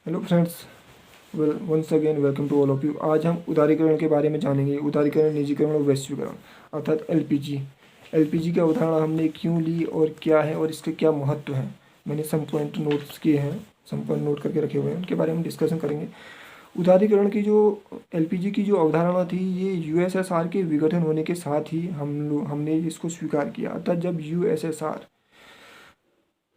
Hello friends, once again welcome to all of you. आज हम उदारीकरण के बारे में जानेंगे। उदारीकरण, निजीकरण और वैश्वीकरण अर्थात एलपीजी। एलपीजी का उदाहरण हमने क्यों ली और क्या है और इसके क्या महत्व हैं। मैंने सम पॉइंट नोट्स किए हैं, सम पॉइंट नोट करके रखे हुए हैं, उनके बारे में डिस्कशन करेंगे। उदारीकरण की जो एलपीजी की जो अवधारणा थी, ये यूएसएसआर के विघटन होने के साथ ही हमने इसको स्वीकार किया। अर्थात जब यूएसएसआर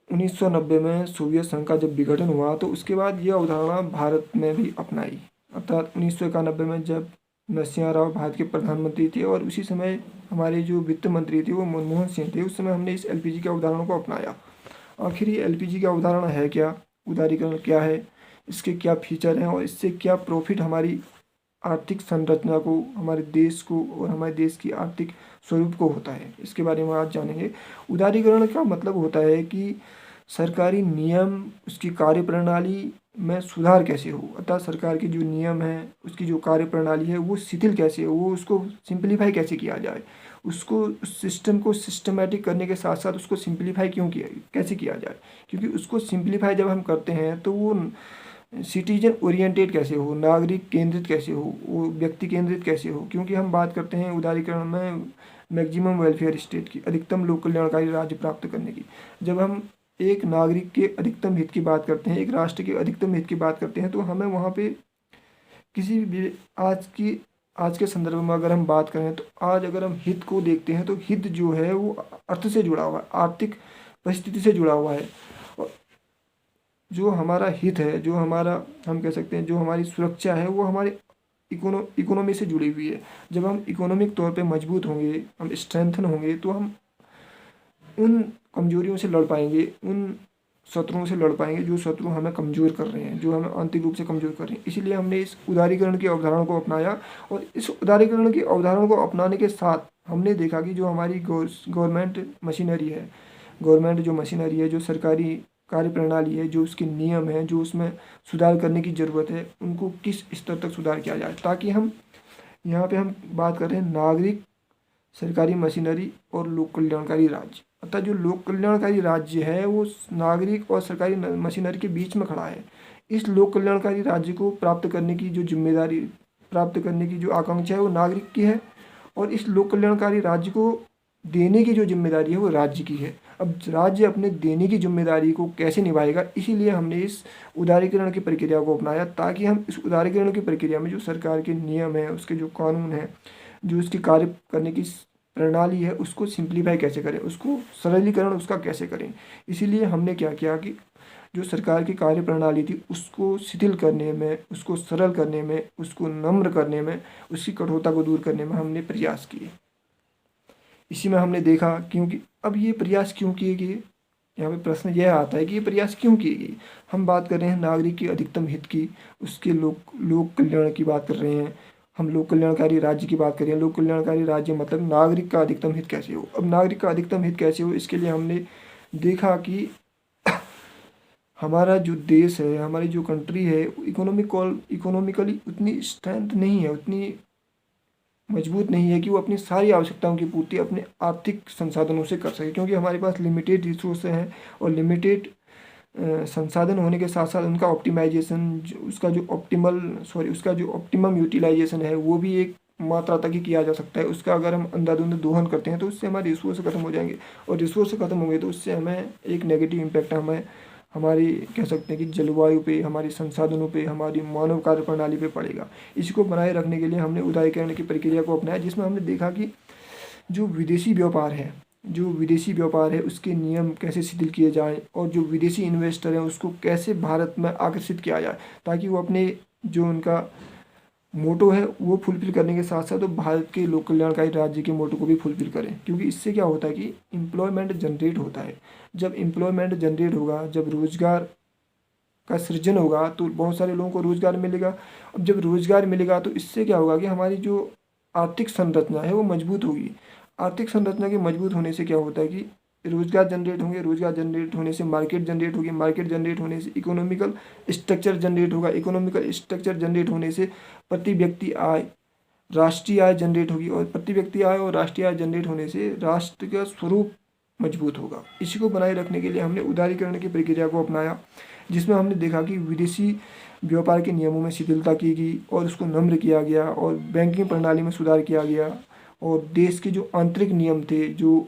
1990 में सोवियत संघ का जब विघटन हुआ तो उसके बाद यह अवधारणा भारत में भी अपनाई। अर्थात 1991 में जब नरसिम्हा राव भारत के प्रधानमंत्री थे और उसी समय हमारे जो वित्त मंत्री थे वो मनमोहन सिंह थे, उस समय हमने इस एलपीजी के अवधारणा को अपनाया। आखिर ये एलपीजी का अवधारणा है क्या, उदारीकरण क्या है, इसके क्या फीचर हैं और इससे क्या प्रॉफिट हमारी आर्थिक संरचना को, हमारे देश को और हमारे देश की आर्थिक स्वरूप को होता है, इसके बारे में आज जानेंगे। उदारीकरण का मतलब होता है कि सरकारी नियम, उसकी कार्यप्रणाली में सुधार कैसे हो। अर्थात सरकार के जो नियम हैं, उसकी जो कार्यप्रणाली है वो शिथिल कैसे हो, वो उसको सिंप्लीफाई कैसे किया जाए, उसको उस सिस्टम को सिस्टमेटिक करने के साथ साथ उसको सिंप्लीफाई कैसे किया जाए। क्योंकि उसको सिंप्लीफाई जब हम करते हैं तो वो सिटीजन ओरिएंटेड कैसे हो, नागरिक केंद्रित कैसे हो, वो व्यक्ति केंद्रित कैसे हो। क्योंकि हम बात करते हैं उदारीकरण में मैक्सिमम वेलफेयर स्टेट की, अधिकतम लोक कल्याणकारी राज्य प्राप्त करने की। जब हम एक नागरिक के अधिकतम हित की बात करते हैं, एक राष्ट्र के अधिकतम हित की बात करते हैं, तो हमें वहाँ पे किसी भी आज के संदर्भ में अगर हम बात करें तो आज अगर हम हित को देखते हैं तो हित जो है वो अर्थ से जुड़ा हुआ है, आर्थिक परिस्थिति से जुड़ा हुआ है। और जो हमारा हित है, जो हमारा, हम कह सकते हैं जो हमारी सुरक्षा है, वो हमारी इकोनॉमी से जुड़ी हुई है। जब हम इकोनॉमिक तौर पे मजबूत होंगे, हम स्ट्रेंथन होंगे, तो हम उन कमजोरियों से लड़ पाएंगे, उन शत्रुओं से लड़ पाएंगे जो शत्रु हमें कमज़ोर कर रहे हैं, जो हमें आंतरिक रूप से कमज़ोर कर रहे हैं। इसीलिए हमने इस उदारीकरण की अवधारणा को अपनाया। और इस उदारीकरण की अवधारणा को अपनाने के साथ हमने देखा कि जो हमारी गवर्नमेंट मशीनरी है, गवर्नमेंट जो मशीनरी है, जो सरकारी कार्यप्रणाली है, जो उसके नियम हैं, जो उसमें सुधार करने की ज़रूरत है, उनको किस स्तर तक सुधार किया जाए, ताकि हम यहाँ पे हम बात कर रहे हैं नागरिक, सरकारी मशीनरी और लोक कल्याणकारी राज्य। अर्थात जो लोक कल्याणकारी राज्य है वो नागरिक और सरकारी मशीनरी के बीच में खड़ा है। इस लोक कल्याणकारी राज्य को प्राप्त करने की जो जिम्मेदारी, प्राप्त करने की जो आकांक्षा है वो नागरिक की है, और इस लोक कल्याणकारी राज्य को देने की जो जिम्मेदारी है वो राज्य की है। अब राज्य अपने देने की जिम्मेदारी को कैसे निभाएगा, इसीलिए हमने इस उदारीकरण की प्रक्रिया को अपनाया, ताकि हम इस उदारीकरण की प्रक्रिया में जो सरकार के नियम है, उसके जो कानून है, जो उसकी कार्य करने की प्रणाली है, उसको सिंप्लीफाई कैसे करें, उसको सरलीकरण उसका कैसे करें। इसीलिए हमने क्या किया कि जो सरकार की कार्य प्रणाली थी उसको शिथिल करने में, उसको सरल करने में, उसको नम्र करने में, उसकी कठोरता को दूर करने में हमने प्रयास किए। इसी में हमने देखा, क्योंकि अब ये प्रयास क्यों किए गए, यहाँ पे प्रश्न यह आता है कि ये प्रयास क्यों किए गए। हम बात कर रहे हैं नागरिक के अधिकतम हित की, उसके लोक कल्याण की बात कर रहे हैं, हम लोक कल्याणकारी राज्य की बात करें। लोक कल्याणकारी राज्य मतलब नागरिक का अधिकतम हित कैसे हो। अब नागरिक का अधिकतम हित कैसे हो, इसके लिए हमने देखा कि हमारा जो देश है, हमारी जो कंट्री है, इकोनॉमिकली उतनी स्ट्रेंथ नहीं है, उतनी मजबूत नहीं है कि वो अपनी सारी आवश्यकताओं की पूर्ति अपने आर्थिक संसाधनों से कर सके। क्योंकि हमारे पास लिमिटेड रिसोर्स हैं और लिमिटेड संसाधन होने के साथ साथ उनका ऑप्टिमाइजेशन, उसका जो ऑप्टिमम यूटिलाइजेशन है वो भी एक मात्रा तक ही किया जा सकता है। उसका अगर हम अंधाधुंध दोहन करते हैं तो उससे हमारे रिसोर्स खत्म हो जाएंगे, और रिसोर्स खत्म होंगे तो उससे हमें एक नेगेटिव इम्पैक्ट हमें, हमारी कह सकते हैं कि जलवायु पे, हमारे संसाधनों पे, हमारी मानव कार्य प्रणाली पे पड़ेगा। इसको बनाए रखने के लिए हमने उदारीकरण की प्रक्रिया को अपनाया, जिसमें हमने देखा कि जो विदेशी व्यापार है उसके नियम कैसे शिथिल किए जाएं, और जो विदेशी इन्वेस्टर हैं उसको कैसे भारत में आकर्षित किया जाए, ताकि वो अपने जो उनका मोटो है वो फुलफिल करने के साथ साथ तो भारत के लोक कल्याणकारी राज्य के मोटो को भी फुलफिल करें। क्योंकि इससे क्या होता है कि एम्प्लॉयमेंट जनरेट होता है। जब एम्प्लॉयमेंट जनरेट होगा, जब रोजगार का सृजन होगा तो बहुत सारे लोगों को रोजगार मिलेगा। अब जब रोजगार मिलेगा तो इससे क्या होगा कि हमारी जो आर्थिक संरचना है वो मजबूत होगी। आर्थिक संरचना के मजबूत होने से क्या होता है कि रोजगार जनरेट होंगे, रोजगार जनरेट होने से मार्केट जनरेट होगी, मार्केट जनरेट होने से इकोनॉमिकल स्ट्रक्चर जनरेट होगा, इकोनॉमिकल स्ट्रक्चर जनरेट होने से प्रति व्यक्ति आय, राष्ट्रीय आय जनरेट होगी, और प्रति व्यक्ति आय और राष्ट्रीय आय जनरेट होने से राष्ट्र का स्वरूप मजबूत होगा। इसी को बनाए रखने के लिए हमने उदारीकरण की प्रक्रिया को अपनाया। जिसमें हमने देखा कि विदेशी व्यापार के नियमों में शिथिलता की गई और उसको नम्र किया गया और बैंकिंग प्रणाली में सुधार किया गया और देश के जो आंतरिक नियम थे जो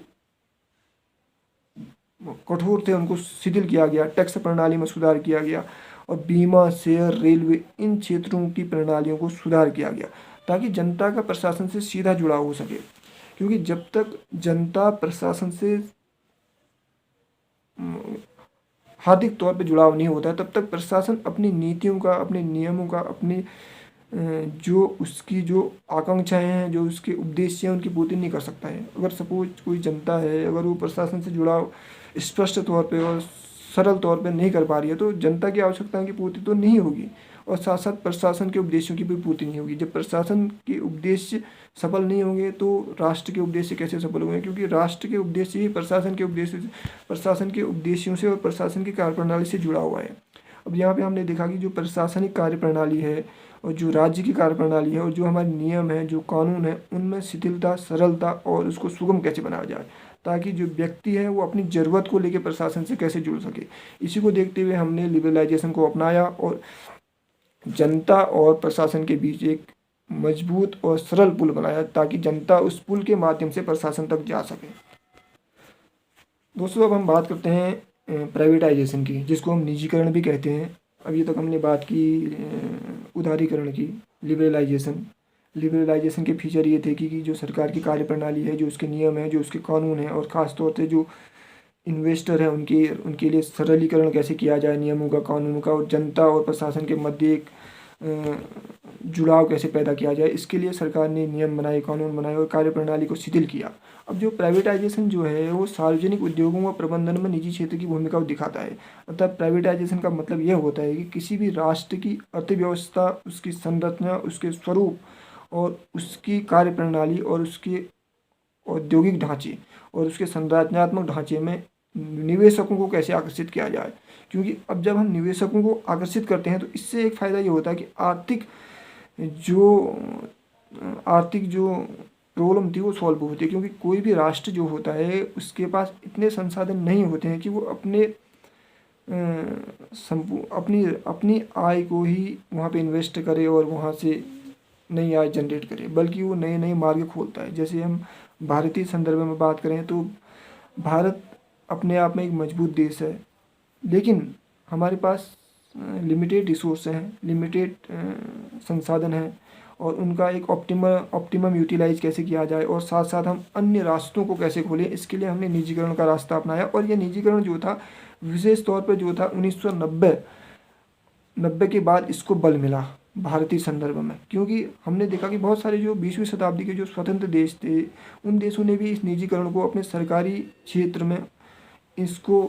कठोर थे उनको शिथिल किया गया, टैक्स प्रणाली में सुधार किया गया और बीमा, शेयर, रेलवे इन क्षेत्रों की प्रणालियों को सुधार किया गया ताकि जनता का प्रशासन से सीधा जुड़ाव हो सके। क्योंकि जब तक जनता प्रशासन से हार्दिक तौर पे जुड़ाव नहीं होता है तब तक प्रशासन अपनी नीतियों का, अपने नियमों का, अपनी जो उसकी जो आकांक्षाएं हैं, जो उसके उद्देश्य हैं, उनकी पूर्ति नहीं कर सकता है। अगर सपोज कोई जनता है, अगर वो प्रशासन से जुड़ाव स्पष्ट तौर पे और सरल तौर पे नहीं कर पा रही है तो जनता की आवश्यकताओं की पूर्ति तो नहीं होगी और साथ साथ प्रशासन के उद्देश्यों की भी पूर्ति नहीं होगी। जब प्रशासन के उद्देश्य सफल नहीं होंगे तो राष्ट्र के उद्देश्य कैसे सफल होंगे? क्योंकि राष्ट्र के उद्देश्य ही प्रशासन के उद्देश्य प्रशासन के उद्देश्यों से और प्रशासन की कार्यप्रणाली से जुड़ा हुआ है। अब यहाँ पे हमने देखा कि जो प्रशासनिक कार्यप्रणाली है और जो राज्य की कार्यप्रणाली है और जो हमारे नियम है, जो कानून है, उनमें शिथिलता, सरलता और उसको सुगम कैसे बनाया जाए ताकि जो व्यक्ति है वो अपनी ज़रूरत को लेकर प्रशासन से कैसे जुड़ सके। इसी को देखते हुए हमने लिबरलाइजेशन को अपनाया और जनता और प्रशासन के बीच एक मजबूत और सरल पुल बनाया ताकि जनता उस पुल के माध्यम से प्रशासन तक जा सके। दोस्तों, अब हम बात करते हैं प्राइवेटाइजेशन की, जिसको हम निजीकरण भी कहते हैं। अभी तक हमने बात की उदारीकरण की, लिबरलाइजेशन के फीचर ये थे कि जो सरकार की कार्यप्रणाली है, जो उसके नियम है, जो उसके कानून है और ख़ास तौर से जो इन्वेस्टर हैं उनके लिए सरलीकरण कैसे किया जाए नियमों का, कानूनों का, और जनता और प्रशासन के मध्य एक जुड़ाव कैसे पैदा किया जाए, इसके लिए सरकार ने नियम बनाए, कानून बनाए और कार्यप्रणाली को शिथिल किया। अब जो प्राइवेटाइजेशन जो है वो सार्वजनिक उद्योगों व प्रबंधन में निजी क्षेत्र की भूमिका को दिखाता है। अर्थात प्राइवेटाइजेशन का मतलब यह होता है कि किसी भी राष्ट्र की अर्थव्यवस्था, उसकी संरचना, उसके स्वरूप और उसकी कार्यप्रणाली और उसके औद्योगिक ढांचे और उसके संरचनात्मक ढांचे में निवेशकों को कैसे आकर्षित किया जाए। क्योंकि अब जब हम निवेशकों को आकर्षित करते हैं तो इससे एक फ़ायदा ये होता है कि आर्थिक जो प्रॉब्लम थी वो सॉल्व होती है। क्योंकि कोई भी राष्ट्र जो होता है उसके पास इतने संसाधन नहीं होते हैं कि वो अपनी आय को ही वहाँ पे इन्वेस्ट करे और वहाँ से नई आय जनरेट करे, बल्कि वो नए नए मार्ग खोलता है। जैसे हम भारतीय संदर्भ में बात करें तो भारत अपने आप में एक मजबूत देश है, लेकिन हमारे पास लिमिटेड रिसोर्स हैं, लिमिटेड संसाधन हैं और उनका एक ऑप्टिमम यूटिलाइज कैसे किया जाए और साथ साथ हम अन्य रास्तों को कैसे खोलें, इसके लिए हमने निजीकरण का रास्ता अपनाया। और ये निजीकरण जो था विशेष तौर पर जो था 1990 के बाद इसको बल मिला भारतीय संदर्भ में, क्योंकि हमने देखा कि बहुत सारे जो 20वीं शताब्दी के जो स्वतंत्र देश थे उन देशों ने भी इस निजीकरण को अपने सरकारी क्षेत्र में इसको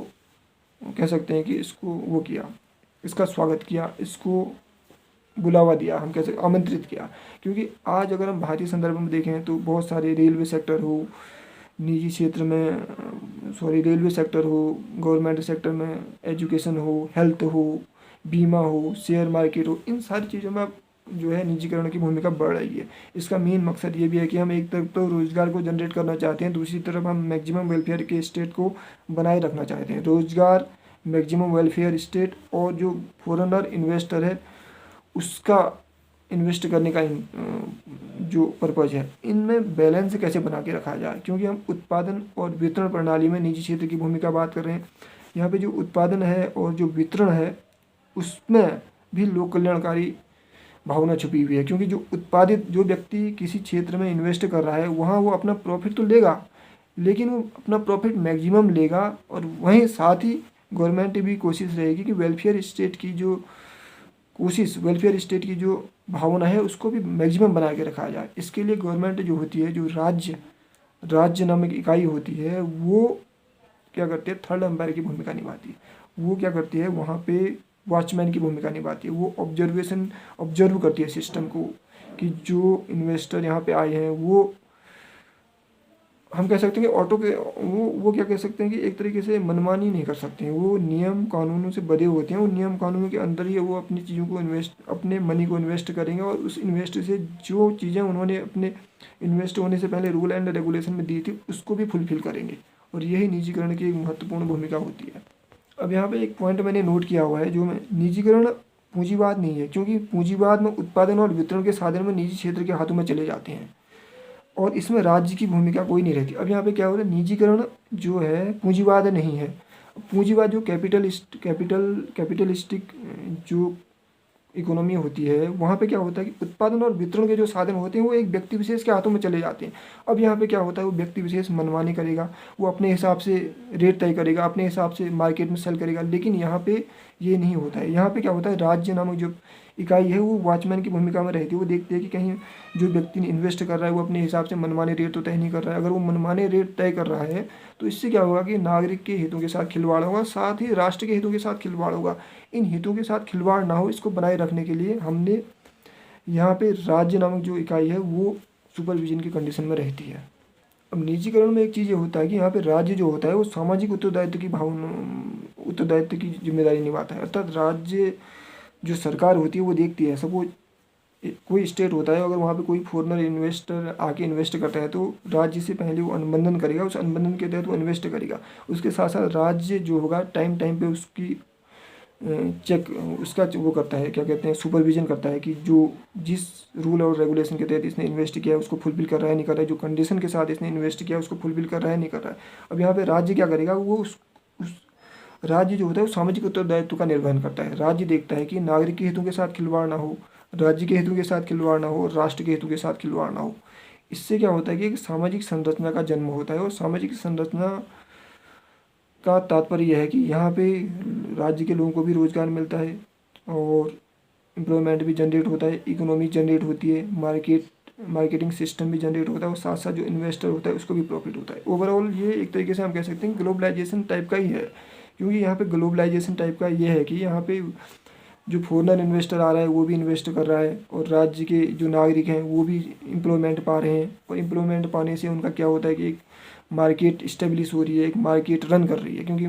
कह सकते हैं कि इसको वो किया, इसका स्वागत किया, इसको बुलावा दिया, हम कैसे आमंत्रित किया। क्योंकि आज अगर हम भारतीय संदर्भ में देखें तो बहुत सारे रेलवे सेक्टर हो, निजी क्षेत्र में रेलवे सेक्टर हो, गवर्नमेंट सेक्टर में एजुकेशन हो, हेल्थ हो, बीमा हो, शेयर मार्केट हो, इन सारी चीज़ों में अब जो है निजीकरण की भूमिका बढ़ रही है। इसका मेन मकसद ये भी है कि हम एक तरफ तो रोज़गार को जनरेट करना चाहते हैं, दूसरी तरफ हम मैक्सिमम वेलफेयर के स्टेट को बनाए रखना चाहते हैं। रोज़गार, मैक्सिमम वेलफेयर स्टेट और जो फॉरेनर इन्वेस्टर है उसका इन्वेस्ट करने का जो पर्पज़ है, इनमें बैलेंस कैसे बना के रखा जाए। क्योंकि हम उत्पादन और वितरण प्रणाली में निजी क्षेत्र की भूमिका बात कर रहे हैं। यहाँ पे जो उत्पादन है और जो वितरण है उसमें भी लोक कल्याणकारी भावना छुपी हुई है। क्योंकि जो व्यक्ति किसी क्षेत्र में इन्वेस्ट कर रहा है वहाँ वो अपना प्रॉफिट तो लेगा, लेकिन वो अपना प्रॉफिट मैक्सिमम लेगा और वहीं साथ ही गवर्नमेंट की कोशिश रहेगी कि वेलफेयर स्टेट की जो भावना है उसको भी मैक्सिमम बना के रखा जाए। इसके लिए गवर्नमेंट जो होती है, जो राज्य नामक इकाई होती है, वो क्या करती है, थर्ड एम्पायर की भूमिका निभाती है। वो क्या करती है, वहाँ पे वॉचमैन की भूमिका निभाती है। वो ऑब्जर्व करती है सिस्टम को कि जो इन्वेस्टर यहाँ पे आए हैं वो हम कह सकते हैं कि वो क्या कह सकते हैं कि एक तरीके से मनमानी नहीं कर सकते हैं। वो नियम कानूनों से बधे होते हैं, वो नियम कानूनों के अंदर ही वो अपनी चीज़ों को अपने मनी को इन्वेस्ट करेंगे और उस इन्वेस्ट से जो चीज़ें उन्होंने अपने इन्वेस्ट होने से पहले रूल एंड रेगुलेशन में दी थी उसको भी फुलफिल करेंगे। और यही निजीकरण की एक महत्वपूर्ण भूमिका होती है। अब यहाँ पे एक पॉइंट मैंने नोट किया हुआ है, जो मैं निजीकरण पूंजीवाद नहीं है, क्योंकि पूंजीवाद में उत्पादन और वितरण के साधन में निजी क्षेत्र के हाथों में चले जाते हैं और इसमें राज्य की भूमिका कोई नहीं रहती। अब यहाँ पे क्या हो रहा है, निजीकरण जो है पूंजीवाद नहीं है। पूंजीवाद जो कैपिटलिस्टिक जो इकोनॉमी होती है, वहाँ पे क्या होता है कि उत्पादन और वितरण के जो साधन होते हैं वो एक व्यक्ति विशेष के हाथों में चले जाते हैं। अब यहाँ पे क्या होता है, वो व्यक्ति विशेष मनमानी करेगा, वो अपने हिसाब से रेट तय करेगा, अपने हिसाब से मार्केट में सेल करेगा, लेकिन यहाँ पे ये नहीं होता है। यहाँ पे क्या होता है, राज्य नामक जो इकाई है वो वॉचमैन की भूमिका में रहती है। वो देखती है कि कहीं जो व्यक्ति इन्वेस्ट कर रहा है वो अपने हिसाब से मनमाने रेट तो तय नहीं कर रहा है। अगर वो मनमाने रेट तय कर रहा है तो इससे क्या होगा कि नागरिक के हितों के साथ खिलवाड़ होगा, साथ ही राष्ट्र के हितों के साथ खिलवाड़ होगा। इन हितों के साथ खिलवाड़ ना हो, इसको बनाए रखने के लिए हमने यहाँ पे राज्य नामक जो इकाई है वो सुपरविजन की कंडीशन में रहती है। अब निजीकरण में एक चीज़ ये होता है कि यहाँ पे राज्य जो होता है वो सामाजिक उत्तरदायित्व की जिम्मेदारी निभाता है। अर्थात राज्य जो सरकार होती है वो देखती है, सपोज कोई स्टेट होता है, अगर वहाँ पे कोई फॉरेनर इन्वेस्टर आके इन्वेस्ट करता है तो राज्य से पहले वो अनुबंधन करेगा, उस अनुबंधन के तहत वो इन्वेस्ट करेगा। उसके साथ साथ राज्य जो होगा टाइम टाइम पे उसकी चेक उसका वो करता है, क्या कहते हैं, सुपरविजन करता है कि जो जिस रूल और रेगुलेशन के तहत इसने इन्वेस्ट किया है उसको फुलफिल कर रहा है नहीं कर रहा है, जो कंडीशन के साथ इसने इन्वेस्ट किया है उसको फुलफिल कर रहा है नहीं कर रहा है। अब यहाँ पे राज्य क्या करेगा, वो उस राज्य जो होता है वो सामाजिक उत्तरदायित्व का निर्वहन करता है। राज्य देखता है कि नागरिक के हितों के साथ खिलवाड़ ना हो, राज्य के हितों के साथ खिलवाड़ ना हो, राष्ट्र के हितों के साथ खिलवाड़ ना हो। इससे क्या होता है कि एक सामाजिक संरचना का जन्म होता है और सामाजिक संरचना का तात्पर्य यह है कि यहाँ पे राज्य के लोगों को भी रोजगार मिलता है और एम्प्लॉयमेंट भी जनरेट होता है, इकोनॉमी जनरेट होती है, मार्केटिंग सिस्टम भी जनरेट होता है और साथ साथ जो इन्वेस्टर होता है उसको भी प्रॉफिट होता है। ओवरऑल ये एक तरीके से हम कह सकते हैं ग्लोबलाइजेशन टाइप का ही है, क्योंकि यहाँ पे ग्लोबलाइजेशन टाइप का ये है कि यहाँ पे जो फॉरेनर इन्वेस्टर आ रहा है वो भी इन्वेस्ट कर रहा है और राज्य के जो नागरिक हैं वो भी एम्प्लॉयमेंट पा रहे हैं और एम्प्लॉयमेंट पाने से उनका क्या होता है कि एक मार्केट इस्टेब्लिश हो रही है, एक मार्केट रन कर रही है, क्योंकि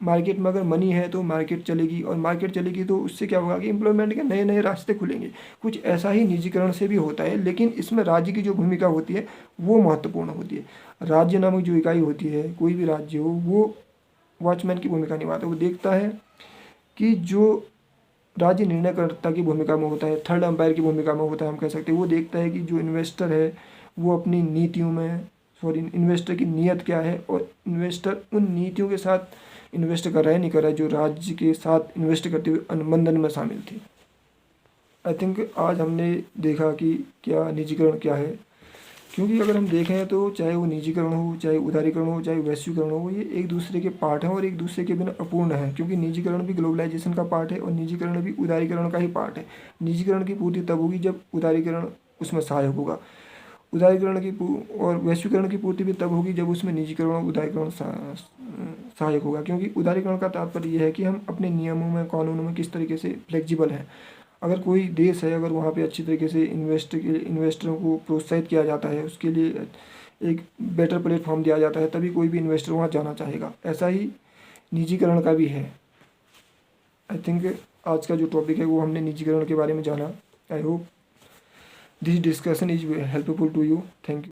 मार्केट में अगर मनी है तो मार्केट चलेगी और मार्केट चलेगी तो उससे क्या होगा कि एम्प्लॉयमेंट के नए नए रास्ते खुलेंगे। कुछ ऐसा ही निजीकरण से भी होता है, लेकिन इसमें राज्य की जो भूमिका होती है वो महत्वपूर्ण होती है। राज्य नामक जो इकाई होती है, कोई भी राज्य हो, वो वॉचमैन की भूमिका निभाता है। वो देखता है कि जो राज्य निर्णयकर्ता की भूमिका में होता है, थर्ड अंपायर की भूमिका में होता है हम कह सकते हैं, वो देखता है कि जो इन्वेस्टर है वो अपनी नीतियों में इन्वेस्टर की नीयत क्या है और इन्वेस्टर उन नीतियों के साथ इन्वेस्ट कर रहा है नहीं कर रहा है जो राज्य के साथ इन्वेस्ट करते हुए अनुबंधन में शामिल थी। आई थिंक आज हमने देखा कि क्या निजीकरण क्या है, क्योंकि अगर हम देखें तो चाहे वो निजीकरण हो, चाहे उदारीकरण हो, चाहे वैश्वीकरण हो, ये एक दूसरे के पार्ट हैं और एक दूसरे के बिना अपूर्ण है, क्योंकि निजीकरण भी ग्लोबलाइजेशन का पार्ट है और निजीकरण भी उदारीकरण का ही पार्ट है। निजीकरण की पूर्ति तब होगी जब उदारीकरण उसमें सहायक होगा, उदारीकरण की और वैश्वीकरण की पूर्ति भी तब होगी जब उसमें निजीकरण और उदारीकरण सहायक होगा। क्योंकि उदारीकरण का तात्पर्य यह है कि हम अपने नियमों में, कानूनों में किस तरीके से फ्लेक्सिबल हैं। अगर कोई देश है, अगर वहाँ पे अच्छी तरीके से इन्वेस्टरों को प्रोत्साहित किया जाता है, उसके लिए एक बेटर प्लेटफॉर्म दिया जाता है, तभी कोई भी इन्वेस्टर वहाँ जाना चाहेगा। ऐसा ही निजीकरण का भी है। आई थिंक आज का जो टॉपिक है वो हमने निजीकरण के बारे में जाना। I hope this discussion is helpful to you. Thank you.